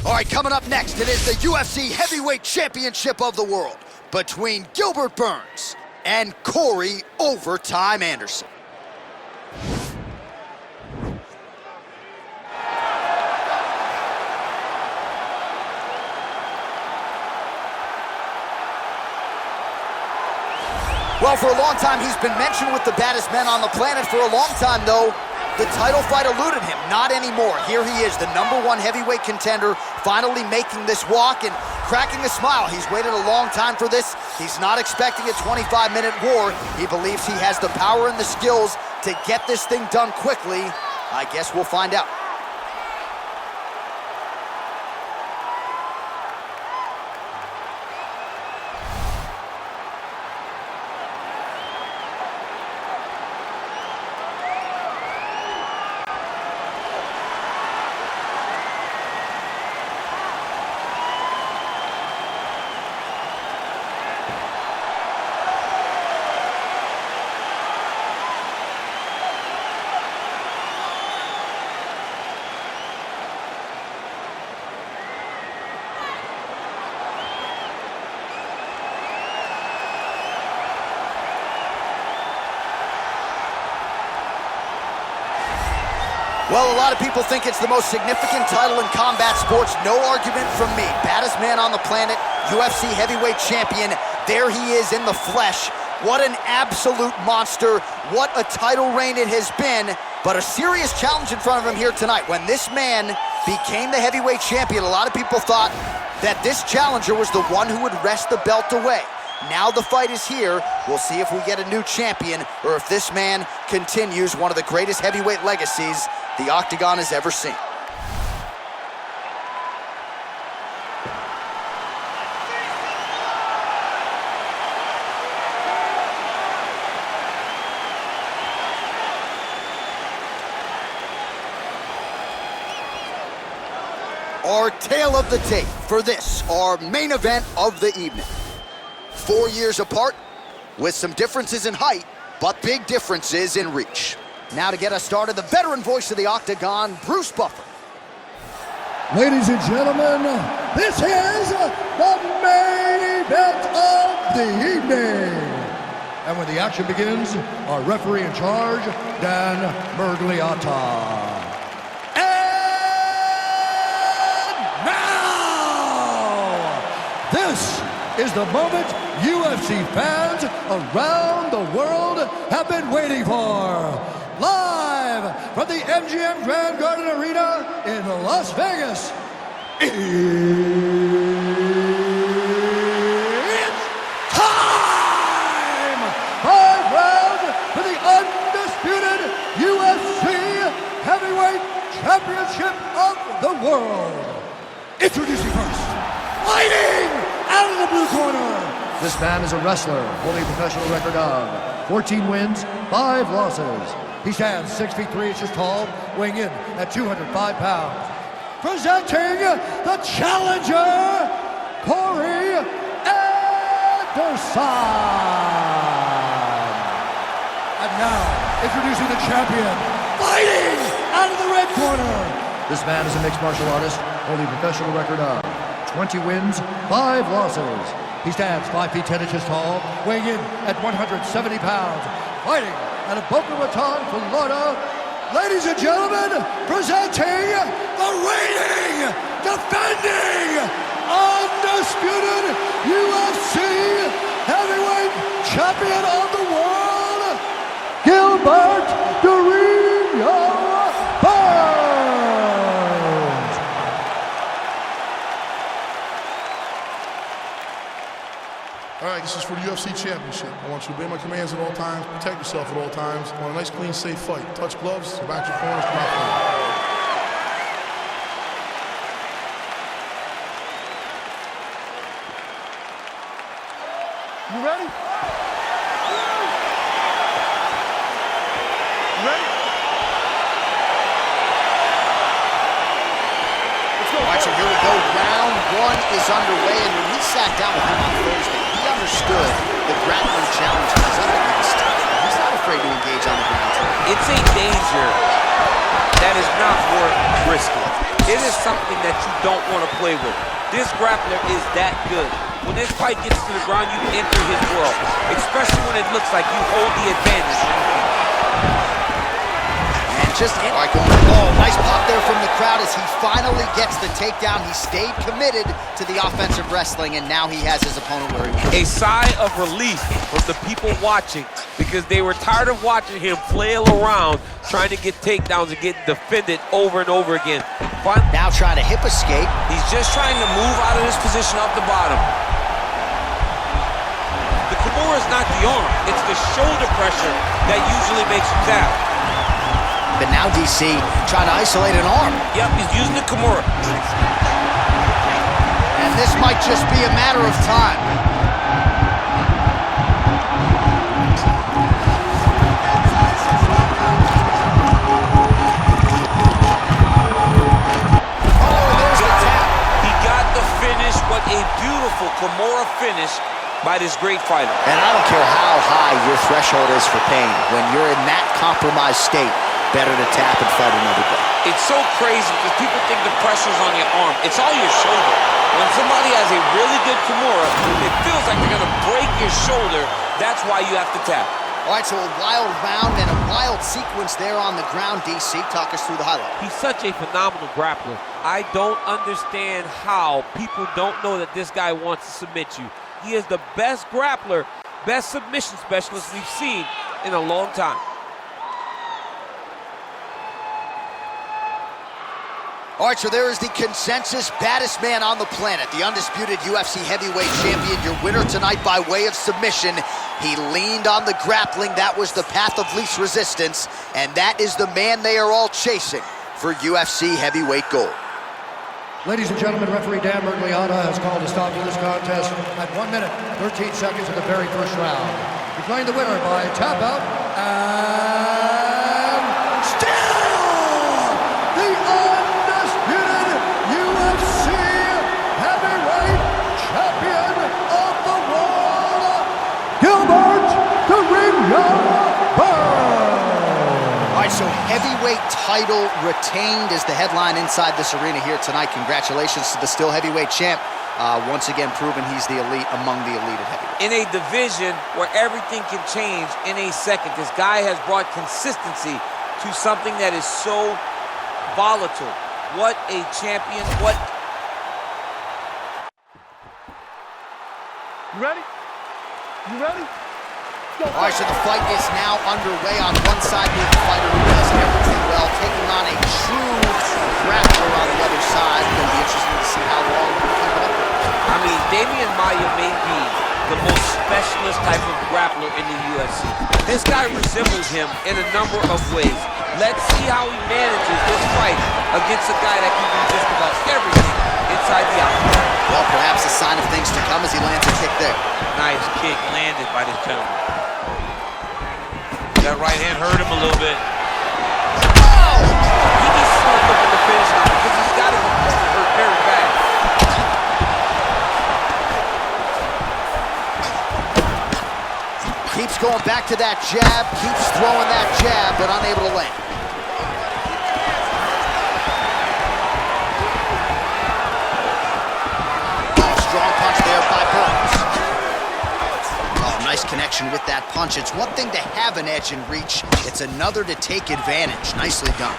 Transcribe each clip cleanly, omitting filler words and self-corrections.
All right, coming up next, it is the UFC Heavyweight Championship of the World between Gilbert Burns and Corey Overtime Anderson. Well, for a long time, he's been mentioned with the baddest men on the planet. For a long time, though, the title fight eluded him. Not anymore. Here he is, the #1 heavyweight contender, finally making this walk and cracking a smile. He's waited a long time for this. He's not expecting a 25-minute war. He believes he has the power and the skills to get this thing done quickly. I guess we'll find out. Well, a lot of people think it's the most significant title in combat sports. No argument from me. Baddest man on the planet, UFC heavyweight champion. There he is in the flesh. What an absolute monster. What a title reign it has been. But a serious challenge in front of him here tonight. When this man became the heavyweight champion, a lot of people thought that this challenger was the one who would wrest the belt away. Now the fight is here. We'll see if we get a new champion or if this man continues one of the greatest heavyweight legacies the Octagon has ever seen. Our tale of the tape for this, our main event of the evening. 4 years apart, with some differences in height, but big differences in reach. Now to get us started, the veteran voice of the Octagon, Bruce Buffer. Ladies and gentlemen, this is the main event of the evening. And when the action begins, our referee in charge, Dan Mergliata. And now, this is the moment UFC fans around the world have been waiting for. Live from the MGM Grand Garden Arena in Las Vegas, it's time! 5 rounds for the undisputed UFC Heavyweight Championship of the world. Introducing first, fighting out of the blue corner. This man is a wrestler holding a professional record of 14 wins, 5 losses. He stands 6 feet 3 inches tall, weighing in at 205 pounds. Presenting the challenger, Corey Anderson. And now, introducing the champion, fighting out of the red corner. This man is a mixed martial artist, holding a professional record of 20 wins, 5 losses. He stands 5 feet 10 inches tall, weighing in at 170 pounds, fighting out of Boca Raton, Florida. Ladies and gentlemen, presenting the reigning, defending, undisputed UFC heavyweight champion of the world, Gilbert Burns. All right, this is for the UFC Championship. I want you to obey my commands at all times, protect yourself at all times. I want a nice, clean, safe fight. Touch gloves, back your corners, come out front. You ready? You ready? Let's go. All right, so here we go. Round 1 is underway, and when we sat down with him on Thursday, he understood the grappling challenge he's up against. He's not afraid afraid to engage on the ground. It's a danger that is not worth risking. It is something that you don't want to play with. This grappler is that good. When this fight gets to the ground, you enter his world, especially when it looks like you hold the advantage. And just in. All right, going to ball. Nice pop there from the crowd as he finally gets the takedown. He stayed committed to the offensive wrestling, and now he has his opponent where he wants. A sigh of relief from the people watching because they were tired of watching him flail around trying to get takedowns and get defended over and over again. Now trying to hip escape. He's just trying to move out of this position off the bottom. The Kimura is not the arm. It's the shoulder pressure that usually makes you tap. But now DC trying to isolate an arm. Yep, he's using the Kimura. And this might just be a matter of time. What a beautiful Kimura finish by this great fighter. And I don't care how high your threshold is for pain. When you're in that compromised state, better to tap and fight another day. It's so crazy because people think the pressure's on your arm. It's all your shoulder. When somebody has a really good Kimura, it feels like they're going to break your shoulder. That's why you have to tap. All right, so a wild round and a wild sequence there on the ground. DC, talk us through the highlight. He's such a phenomenal grappler. I don't understand how people don't know that this guy wants to submit you. He is the best grappler, best submission specialist we've seen in a long time. All right, so there is the consensus baddest man on the planet, the undisputed UFC heavyweight champion, your winner tonight by way of submission. He leaned on the grappling. That was the path of least resistance, and that is the man they are all chasing for UFC heavyweight gold. Ladies and gentlemen, referee Dan Mergliata has called a stop to this contest at 1 minute, 13 seconds of the very first round. Declaring the winner by tap out and still the undisputed UFC heavyweight champion of the world, Gilbert the Ring Burns. All right, so heavyweight title retained is the headline inside this arena here tonight. Congratulations to the still heavyweight champ. Once again proven he's the elite among the elite at heavyweight. In a division where everything can change in a second, this guy has brought consistency to something that is so volatile. What a champion. What... You ready? You ready? All right, so the fight is now underway. On one side, we have a fighter who does everything well, taking on a true grappler on the other side. It's going to be interesting to see how long we keep it up. I mean, Damian Maia may be the most specialist type of grappler in the UFC. This guy resembles him in a number of ways. Let's see how he manages this fight against a guy that can do just about everything inside the octagon. Well, perhaps a sign of things to come as he lands a kick there. Nice kick landed by this gentleman. That right hand hurt him a little bit. Oh! He needs to start looking to finish now because he's got his opponent hurt very bad. Keeps going back to that jab, keeps throwing that jab, but unable to land. Oh, strong punch there by Burns. Oh, nice connection with that punch. It's one thing to have an edge and reach. It's another to take advantage. Nicely done.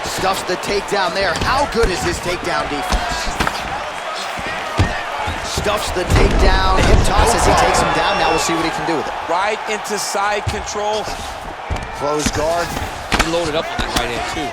Stuffs the takedown there. How good is his takedown defense? Stuffs the takedown, hip toss as he takes him down. Now we'll see what he can do with it. Right into side control. Close guard. He loaded up on that right hand too.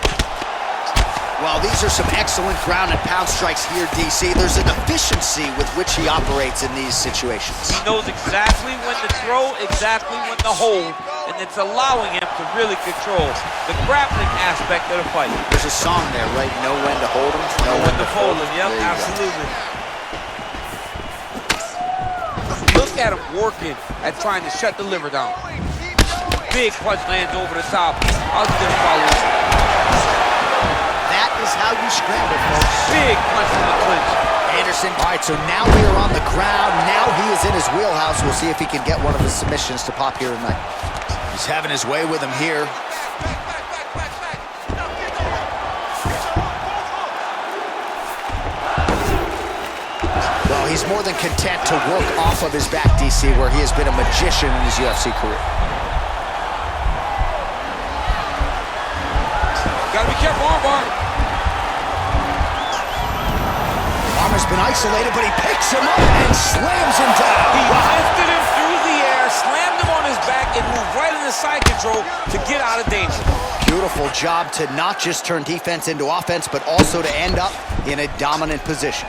Well, these are some excellent ground and pound strikes here, DC. There's an efficiency with which he operates in these situations. He knows exactly when to throw, exactly when to hold, and it's allowing him to really control the grappling aspect of the fight. There's a song there, right? Know when to hold him, know when to fold him. Yep, absolutely. Look at him working at trying to shut the liver down. Big punch lands over the top. How's he gonna follow this? That is how you scramble, folks. Big punch from the clinch. Anderson Anderson. All right, so now we are on the ground. Now he is in his wheelhouse. We'll see if he can get one of his submissions to pop here tonight. He's having his way with him here. Well, he's more than content to work off of his back, DC, where he has been a magician in his UFC career. Gotta be careful, armbar. Armbar's been isolated, but he picks him up and slams him down. He lifted him through the air, slammed him on his back, and moved right into side control to get out of danger. Beautiful job to not just turn defense into offense, but also to end up in a dominant position.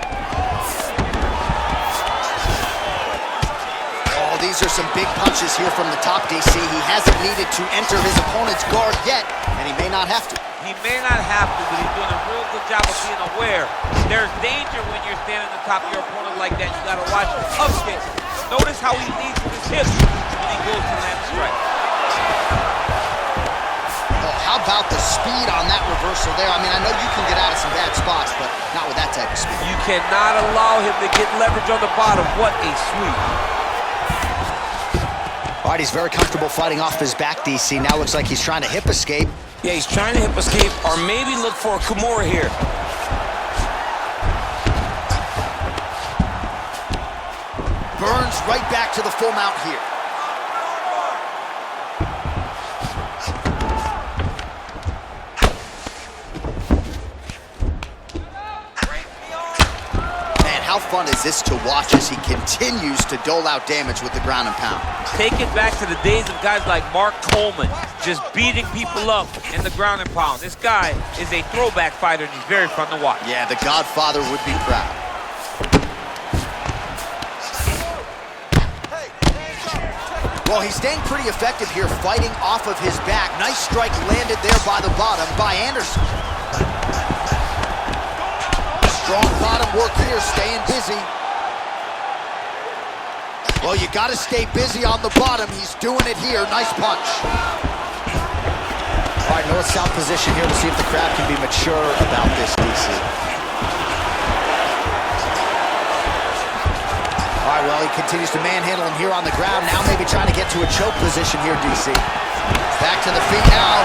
Oh, these are some big punches here from the top, DC. He hasn't needed to enter his opponent's guard yet, and he may not have to. He may not have to, but he's doing a real good job of being aware. There's danger when you're standing on top of your opponent like that. You gotta watch upstairs. Notice how he leads with his hips when he goes to land the strike. Oh, how about the speed on that reversal there? I mean, I know you can get out of some bad spots, but not with that type of speed. You cannot allow him to get leverage on the bottom. What a sweep. All right, he's very comfortable fighting off his back, DC. Now looks like he's trying to hip escape. Yeah, he's trying to hip escape or maybe look for a Kimura here. Burns right back to the full mount here. Man, how fun is this to watch as he continues to dole out damage with the ground and pound? Take it back to the days of guys like Mark Coleman, just beating people up in the ground and pound. This guy is a throwback fighter, and he's very fun to watch. Yeah, the Godfather would be proud. Well, he's staying pretty effective here, fighting off of his back. Nice strike landed there by the bottom by Anderson. Strong bottom work here, staying busy. Well, you got to stay busy on the bottom. He's doing it here. Nice punch. All right, north-south position here. We'll see if the crowd can be mature about this, DC. All right, well, he continues to manhandle him here on the ground. Now maybe trying to get to a choke position here, DC. Back to the feet now.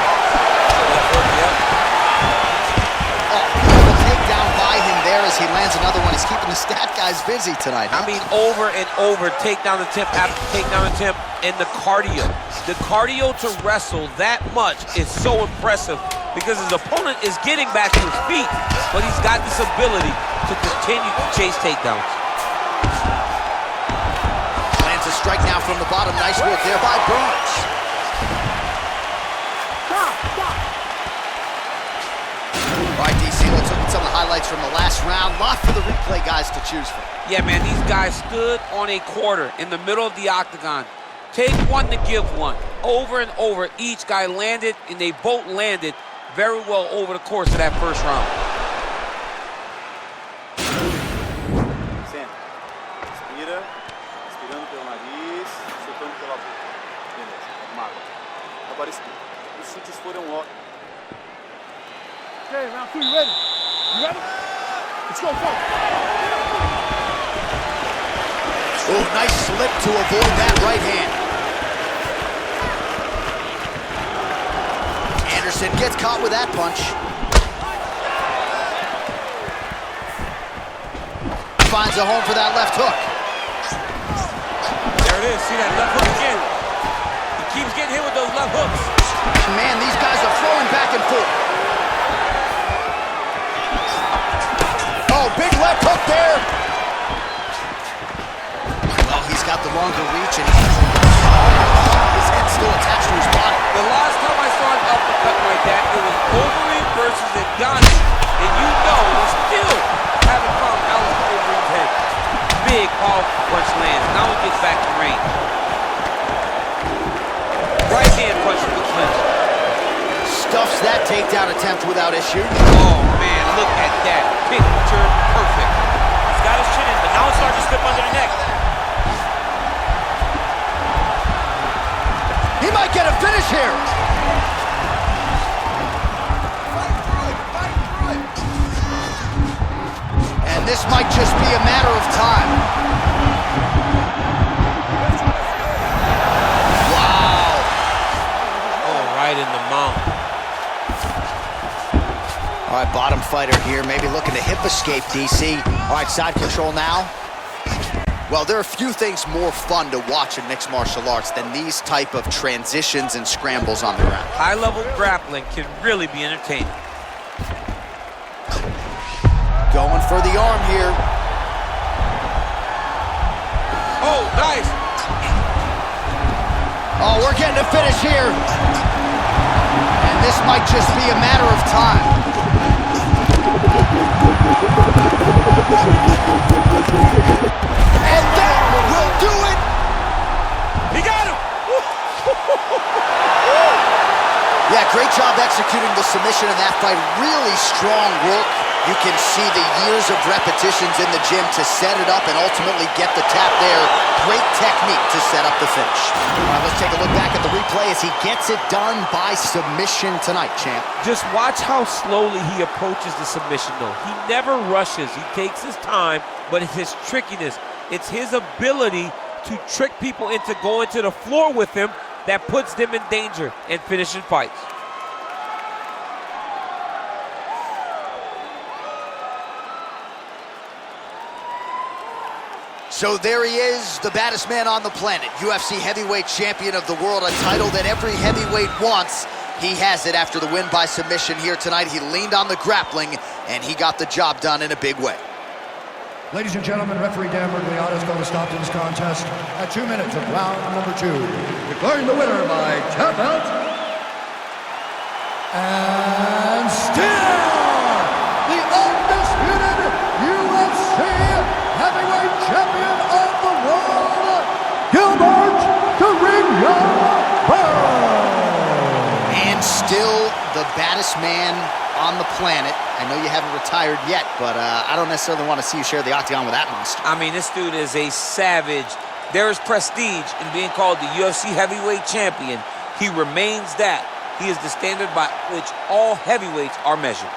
Oh, the takedown by him there as he lands another one. He's keeping the stat guys busy tonight, huh? I mean, over and over, takedown attempt after takedown attempt, and the cardio. The cardio to wrestle that much is so impressive because his opponent is getting back to his feet, but he's got this ability to continue to chase takedowns. Lands a strike now from the bottom. Nice work there by Burns. All right, DC, let's look at some of the highlights from the last round. Lot for the replay guys to choose from. Yeah, man, these guys stood on a quarter in the middle of the octagon. Take one to give one. Over and over, each guy landed, and they both landed very well over the course of that first round. Senta. Inspira. Inspirando pelo nariz, soltando pela boca. Beleza, arrumado. Agora os chutes foram ó. Okay, round 2, you ready? You ready? Let's go, go. Oh, nice slip to avoid that right hand. Anderson gets caught with that punch. Finds a home for that left hook. There it is. See that left hook again. He keeps getting hit with those left hooks. Man, these guys are throwing back and forth. Oh, big left hook there. Well, he's got the longer reach, and his head's still attached to his body. The last time I saw an uppercut like that, it was Overeem versus Ngannou, and you know we still haven't found Alex Overeem's head. Big, powerful punch lands. Now he gets back to range. Right hand punch to the clinch. Stuffs that takedown attempt without issue. Oh, man, look at that. Picture perfect. He's got his chin in, but now it's starting to slip under the neck. He might get a finish here. And this might just be a matter of time. Wow. Oh, right in the mouth. All right, bottom fighter here, maybe looking to hip escape, DC. All right, side control now. Well, there are few things more fun to watch in mixed martial arts than these type of transitions and scrambles on the ground. High-level grappling can really be entertaining. Going for the arm here. Oh, nice. Oh, we're getting a finish here. And this might just be a matter of time. And that will do it. He got him. Yeah, great job executing the submission in that fight. Really strong work. You can see the years of repetitions in the gym to set it up and ultimately get the tap there. Great technique to set up the finish. All right, let's take a look back at the replay as he gets it done by submission tonight, champ. Just watch how slowly he approaches the submission, though. He never rushes. He takes his time, but it's his trickiness. It's his ability to trick people into going to the floor with him that puts them in danger and finishing fights. So there he is, the baddest man on the planet, UFC heavyweight champion of the world, a title that every heavyweight wants. He has it after the win by submission here tonight. He leaned on the grappling, and he got the job done in a big way. Ladies and gentlemen, referee Dan Mergliata is going to stop this contest at 2 minutes of round number 2. Declaring the winner by tap out. And still, the undisputed UFC heavyweight champion of the world, Gilbert the Ring Bird. And still the baddest man on the planet. I know you haven't retired yet, but I don't necessarily want to see you share the octagon with that monster. I mean, this dude is a savage. There is prestige in being called the UFC heavyweight champion. He remains that. He is the standard by which all heavyweights are measured.